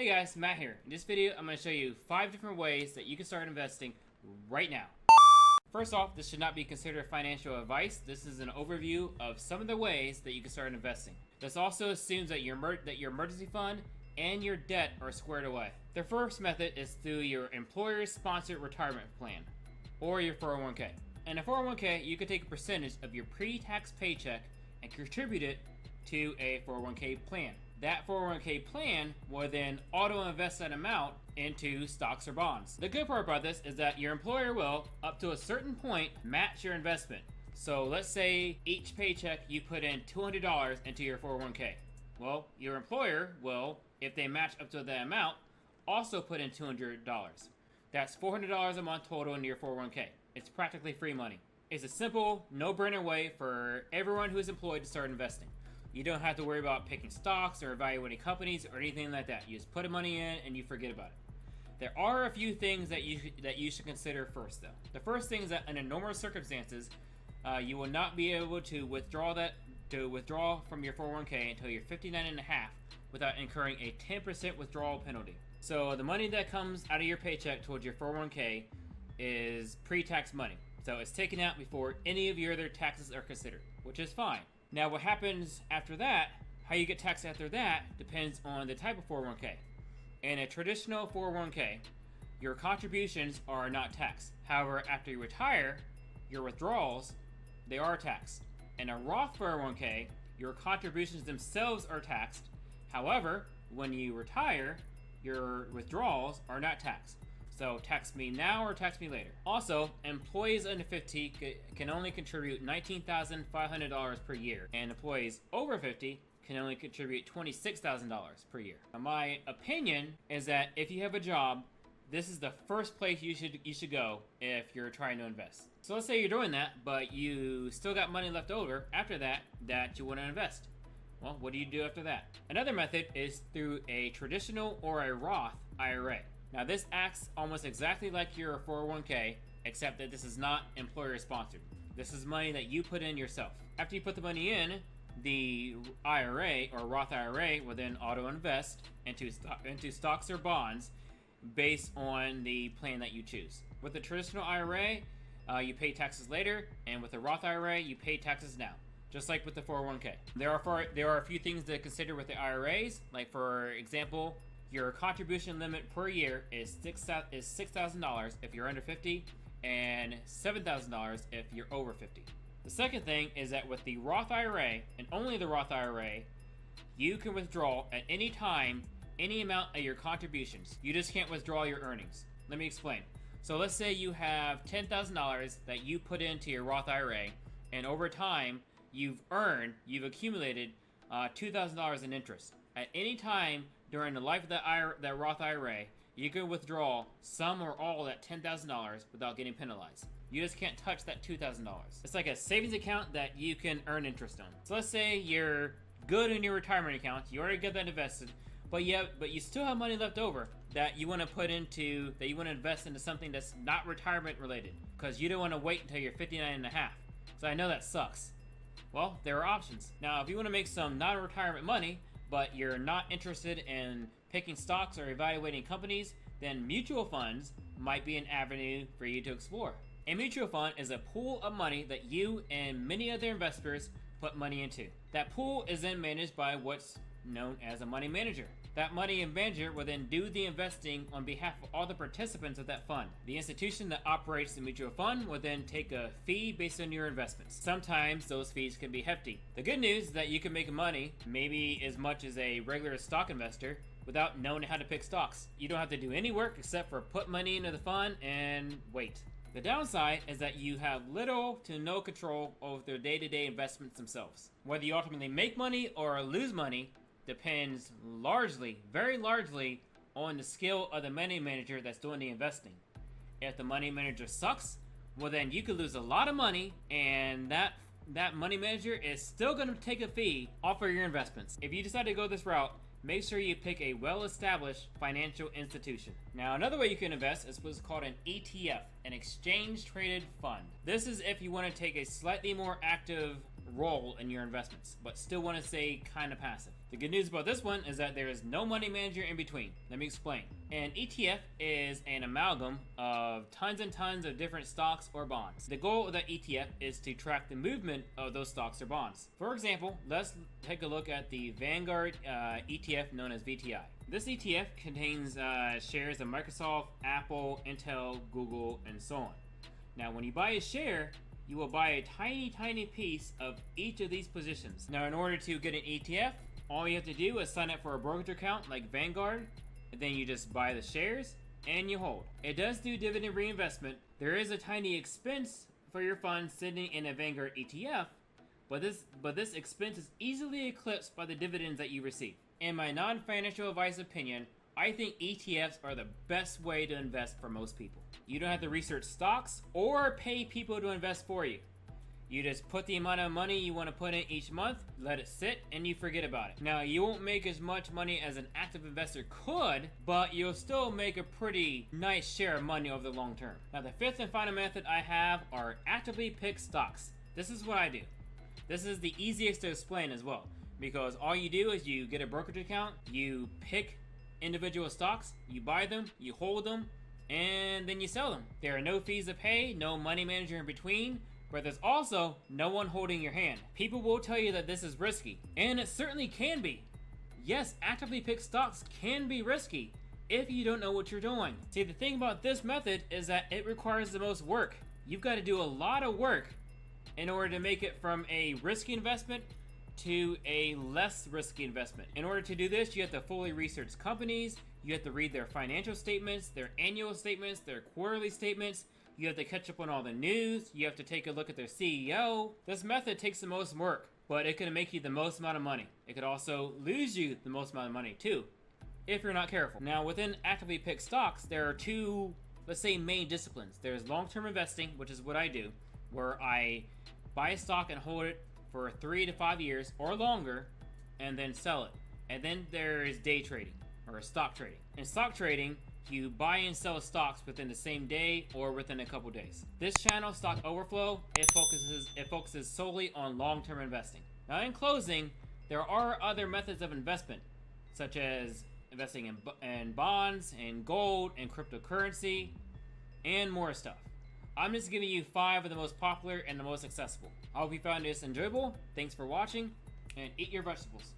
Hey guys, Matt here. In this video, I'm going to show you 5 different ways that you can start investing right now. First off, this should not be considered financial advice. This is an overview of some of the ways that you can start investing. This also assumes that your emergency fund and your debt are squared away. The first method is through your employer-sponsored retirement plan, or your 401k. In a 401k, you can take a percentage of your pre-tax paycheck and contribute it to a 401k plan. That 401k plan will then auto-invest that amount into stocks or bonds. The good part about this is that your employer will, up to a certain point, match your investment. So let's say each paycheck you put in $200 into your 401k. Well, your employer will, if they match up to that amount, also put in $200. That's $400 a month total into your 401k. It's practically free money. It's a simple, no-brainer way for everyone who is employed to start investing. You don't have to worry about picking stocks or evaluating companies or anything like that. You just put the money in and you forget about it. There are a few things that you should consider first, though. The first thing is that under normal circumstances, you will not be able to withdraw from your 401k until you're 59 and a half without incurring a 10% withdrawal penalty. So the money that comes out of your paycheck towards your 401k is pre-tax money. So it's taken out before any of your other taxes are considered, which is fine. Now what happens after that, how you get taxed after that, depends on the type of 401k. In a traditional 401k, your contributions are not taxed. However, after you retire, your withdrawals, they are taxed. In a Roth 401k, your contributions themselves are taxed. However, when you retire, your withdrawals are not taxed. So tax me now or tax me later. Also, employees under 50 can only contribute $19,500 per year, and employees over 50 can only contribute $26,000 per year. Now, my opinion is that if you have a job, this is the first place you should go if you're trying to invest. So let's say you're doing that, but you still got money left over after that you want to invest. Well, what do you do after that? Another method is through a traditional or a Roth IRA. Now this acts almost exactly like your 401k, except that this is not employer sponsored. This is money that you put in yourself. After you put the money in, the IRA or Roth IRA will then auto invest into stocks or bonds based on the plan that you choose. With the traditional IRA, you pay taxes later, and with the Roth IRA, you pay taxes now. Just like with the 401k. There are a few things to consider with the IRAs, like for example, your contribution limit per year is $6,000 if you're under 50 and $7,000 if you're over 50. The second thing is that with the Roth IRA, and only the Roth IRA, you can withdraw at any time any amount of your contributions. You just can't withdraw your earnings. Let me explain. So let's say you have $10,000 that you put into your Roth IRA, and over time you've accumulated $2,000 in interest. At any time during the life of that Roth IRA, you can withdraw some or all of that $10,000 without getting penalized. You just can't touch that $2,000. It's like a savings account that you can earn interest on. So let's say you're good in your retirement account, you already got that invested, but you still have money left over that you want to invest into something that's not retirement related, because you don't want to wait until you're 59 and a half. So I know that sucks. Well, there are options. Now, if you want to make some non-retirement money, but you're not interested in picking stocks or evaluating companies, then mutual funds might be an avenue for you to explore. A mutual fund is a pool of money that you and many other investors put money into. That pool is then managed by what's known as a money manager. That money manager will then do the investing on behalf of all the participants of that fund. The institution that operates the mutual fund will then take a fee based on your investments. Sometimes those fees can be hefty. The good news is that you can make money, maybe as much as a regular stock investor, without knowing how to pick stocks. You don't have to do any work except for put money into the fund and wait. The downside is that you have little to no control over their day-to-day investments themselves. Whether you ultimately make money or lose money depends very largely on the skill of the money manager that's doing the investing. If the money manager sucks, well then you could lose a lot of money, and that money manager is still going to take a fee off of your investments. If you decide to go this route, make sure you pick a well-established financial institution. Now, another way you can invest is what's called an ETF, an exchange-traded fund. This is if you want to take a slightly more active role in your investments, but still want to stay kind of passive. The good news about this one is that there is no money manager in between. Let me explain. An ETF is an amalgam of tons and tons of different stocks or bonds. The goal of that ETF is to track the movement of those stocks or bonds. For example, let's take a look at the Vanguard ETF known as VTI. This ETF contains shares of Microsoft, Apple, Intel, Google, and so on. Now, when you buy a share, you will buy a tiny piece of each of these positions. Now, in order to get an ETF, all you have to do is sign up for a brokerage account like Vanguard, and then you just buy the shares and you hold. It does do dividend reinvestment. There is a tiny expense for your fund sitting in a Vanguard ETF, but this expense is easily eclipsed by the dividends that you receive. In my non-financial advice opinion, I think ETFs are the best way to invest for most people. You don't have to research stocks or pay people to invest for you. You just put the amount of money you want to put in each month, let it sit, and you forget about it. Now, you won't make as much money as an active investor could, but you'll still make a pretty nice share of money over the long term. Now, the fifth and final method I have are actively pick stocks. This is what I do. This is the easiest to explain as well, because all you do is you get a brokerage account, you pick individual stocks, you buy them, you hold them, and then you sell them. There are no fees to pay, no money manager in between, but there's also no one holding your hand. People will tell you that this is risky, and it certainly can be. Yes, actively picked stocks can be risky if you don't know what you're doing. See, the thing about this method is that it requires the most work. You've got to do a lot of work in order to make it from a risky investment to a less risky investment. In order to do this, you have to fully research companies, you have to read their financial statements, their annual statements, their quarterly statements, you have to catch up on all the news, you have to take a look at their CEO. This method takes the most work, but it can make you the most amount of money. It could also lose you the most amount of money too, if you're not careful. Now, within actively picked stocks, there are two, let's say, main disciplines. There's long-term investing, which is what I do, where I buy a stock and hold it for 3 to 5 years or longer, and then sell it. And then there is day trading, or stock trading. In stock trading, you buy and sell stocks within the same day or within a couple days. This channel, Stock Overflow, it focuses solely on long-term investing. Now, in closing, there are other methods of investment, such as investing in bonds, and gold, and cryptocurrency, and more stuff. I'm just giving you 5 of the most popular and the most accessible. I hope you found this enjoyable. Thanks for watching, and eat your vegetables.